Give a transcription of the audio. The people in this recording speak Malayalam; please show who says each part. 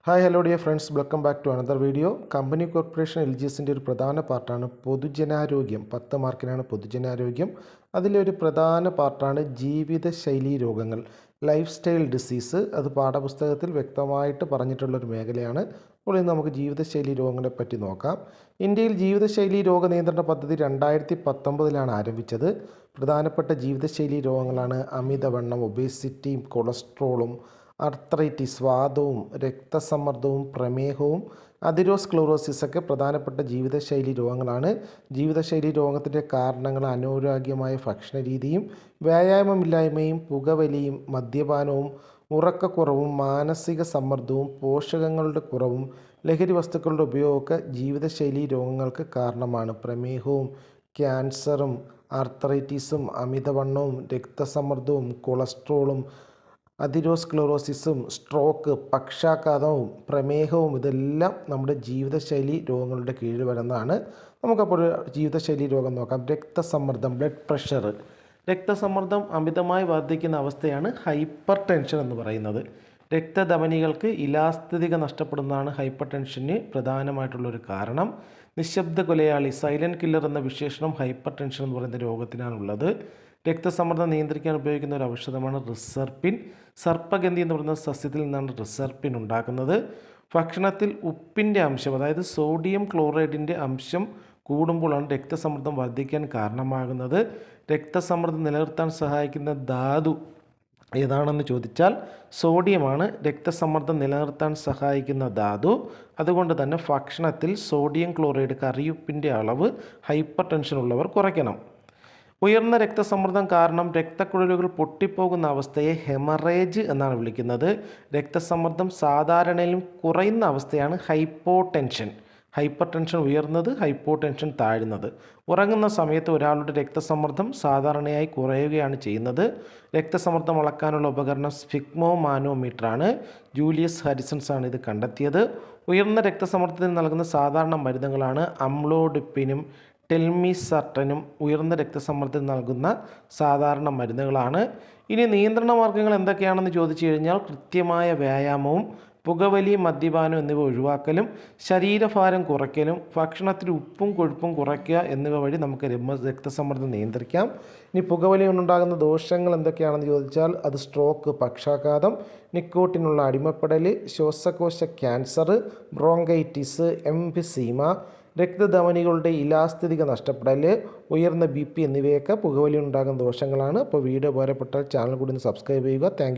Speaker 1: Hi hello dear friends, welcome back to another video. Company corporation LGSൻ്റെ ഒരു പ്രധാന പാർട്ടാണ് പൊതുജനാരോഗ്യം. 10 മാർക്കിനാണ് പൊതുജനാരോഗ്യം. അതിലൊരു പ്രധാന പാർട്ടാണ് ജീവിതശൈലി രോഗങ്ങൾ, ലൈഫ് സ്റ്റൈൽ ഡിസീസ്. അത് പാഠപുസ്തകത്തിൽ വ്യക്തമായിട്ട് പറഞ്ഞിട്ടുള്ളൊരു മേഖലയാണ്. അപ്പോൾ ഇന്ന് നമുക്ക് ജീവിതശൈലി രോഗങ്ങളെ പറ്റി നോക്കാം. ഇന്ത്യയിൽ ജീവിതശൈലി രോഗ നിയന്ത്രണ പദ്ധതി 2019 ആരംഭിച്ചത്. പ്രധാനപ്പെട്ട ജീവിതശൈലി രോഗങ്ങളാണ് അമിതവണ്ണം, ഒബേസിറ്റിയും കൊളസ്ട്രോളും, അർത്രൈറ്റിസ്, വാതവും, രക്തസമ്മർദ്ദവും, പ്രമേഹവും, അതിരോസ്ക്ലറോസിസൊക്കെ പ്രധാനപ്പെട്ട ജീവിതശൈലി രോഗങ്ങളാണ്. ജീവിതശൈലി രോഗത്തിൻ്റെ കാരണങ്ങൾ അനാരോഗ്യമായ ഭക്ഷണരീതിയും വ്യായാമമില്ലായ്മയും പുകവലിയും മദ്യപാനവും ഉറക്കക്കുറവും മാനസിക സമ്മർദ്ദവും പോഷകങ്ങളുടെ കുറവും ലഹരി വസ്തുക്കളുടെ ഉപയോഗമൊക്കെ ജീവിതശൈലി രോഗങ്ങൾക്ക് കാരണമാണ്. പ്രമേഹവും ക്യാൻസറും ആർത്രൈറ്റിസും അമിതവണ്ണവും രക്തസമ്മർദ്ദവും കൊളസ്ട്രോളും അതിരോസ്ക്ലറോസിസും സ്ട്രോക്ക്, പക്ഷാഘാതവും പ്രമേഹവും ഇതെല്ലാം നമ്മുടെ ജീവിതശൈലി രോഗങ്ങളുടെ കീഴിൽ വരുന്നതാണ്. നമുക്കപ്പോൾ ഒരു ജീവിതശൈലി രോഗം നോക്കാം. രക്തസമ്മർദ്ദം, ബ്ലഡ് പ്രഷർ. രക്തസമ്മർദ്ദം അമിതമായി വർദ്ധിക്കുന്ന അവസ്ഥയാണ് ഹൈപ്പർ ടെൻഷൻ എന്ന് പറയുന്നത്. രക്തധമനികൾക്ക് ഇലാസ്തികത നഷ്ടപ്പെടുന്നതാണ് ഹൈപ്പർ ടെൻഷന് പ്രധാനമായിട്ടുള്ളൊരു കാരണം. നിശബ്ദ കൊലയാളി, സൈലൻറ്റ് കില്ലർ എന്ന വിശേഷണം ഹൈപ്പർ ടെൻഷൻ എന്ന് പറയുന്ന രോഗത്തിനാണുള്ളത്. രക്തസമ്മർദ്ദം നിയന്ത്രിക്കാൻ ഉപയോഗിക്കുന്ന ഒരു ഔഷധമാണ് റിസർപ്പിൻ. സർപ്പഗന്ധി എന്ന് പറയുന്ന സസ്യത്തിൽ നിന്നാണ് റിസർപ്പിൻ ഉണ്ടാക്കുന്നത്. ഭക്ഷണത്തിൽ ഉപ്പിൻ്റെ അംശം, അതായത് സോഡിയം ക്ലോറൈഡിൻ്റെ അംശം കൂടുമ്പോഴാണ് രക്തസമ്മർദ്ദം വർദ്ധിക്കാൻ കാരണമാകുന്നത്. രക്തസമ്മർദ്ദം നിലനിർത്താൻ സഹായിക്കുന്ന ധാതു ഏതാണെന്ന് ചോദിച്ചാൽ സോഡിയമാണ് രക്തസമ്മർദ്ദം നിലനിർത്താൻ സഹായിക്കുന്ന ധാതു. അതുകൊണ്ട് തന്നെ ഭക്ഷണത്തിൽ സോഡിയം ക്ലോറൈഡ്, കറിയുപ്പിൻ്റെ അളവ് ഹൈപ്പർ ടെൻഷൻ ഉള്ളവർ കുറയ്ക്കണം. ഉയർന്ന രക്തസമ്മർദ്ദം കാരണം രക്തക്കുഴലുകൾ പൊട്ടിപ്പോകുന്ന അവസ്ഥയെ ഹെമറേജ് എന്നാണ് വിളിക്കുന്നത്. രക്തസമ്മർദ്ദം സാധാരണയിലും കുറയുന്ന അവസ്ഥയാണ് ഹൈപ്പോടെൻഷൻ. ഹൈപ്പർ ടെൻഷൻ ഉയർന്നത്, ഹൈപ്പോടെൻഷൻ താഴുന്നത്. ഉറങ്ങുന്ന സമയത്ത് ഒരാളുടെ രക്തസമ്മർദ്ദം സാധാരണയായി കുറയുകയാണ് ചെയ്യുന്നത്. രക്തസമ്മർദ്ദം അളക്കാനുള്ള ഉപകരണം സ്ഫിഗ്മോമാനോമീറ്ററാണ്. ജൂലിയസ് ഹാരിസൺസ് ആണ് ഇത് കണ്ടെത്തിയത്. ഉയർന്ന രക്തസമ്മർദ്ദത്തിന് നൽകുന്ന സാധാരണ മരുന്നുകളാണ് അംലോഡിപ്പിനും ടെൽമിസർട്ടനും ഉയർന്ന രക്തസമ്മർദ്ദം നൽകുന്ന സാധാരണ മരുന്നുകളാണ്. ഇനി നിയന്ത്രണ മാർഗ്ഗങ്ങൾ എന്തൊക്കെയാണെന്ന് ചോദിച്ചു കഴിഞ്ഞാൽ കൃത്യമായ വ്യായാമവും പുകവലി, മദ്യപാനം എന്നിവ ഒഴിവാക്കലും ശരീരഭാരം കുറയ്ക്കലും ഭക്ഷണത്തിൽ ഉപ്പും കൊഴുപ്പും കുറയ്ക്കുക എന്നിവ വഴി നമുക്ക് രക്തസമ്മർദ്ദം നിയന്ത്രിക്കാം. ഇനി പുകവലി കൊണ്ടുണ്ടാകുന്ന ദോഷങ്ങൾ എന്തൊക്കെയാണെന്ന് ചോദിച്ചാൽ അത് സ്ട്രോക്ക്, പക്ഷാഘാതം, നിക്കോട്ടിനുള്ള അടിമപ്പെടൽ, ശ്വാസകോശ ക്യാൻസർ, ബ്രോങ്കൈറ്റിസ്, എംഫിസീമ, രക്തധമനികളുടെ ഇലാസ്തികത നഷ്ടപ്പെടൽ, ഉയർന്ന BP എന്നിവയൊക്കെ പുകവലി ഉണ്ടാകുന്ന ദോഷങ്ങളാണ്. അപ്പോൾ വീഡിയോ ഉപകാരപ്പെട്ടാൽ ചാനൽ കൂടി ഒന്ന് സബ്സ്ക്രൈബ് ചെയ്യുക. Thank you.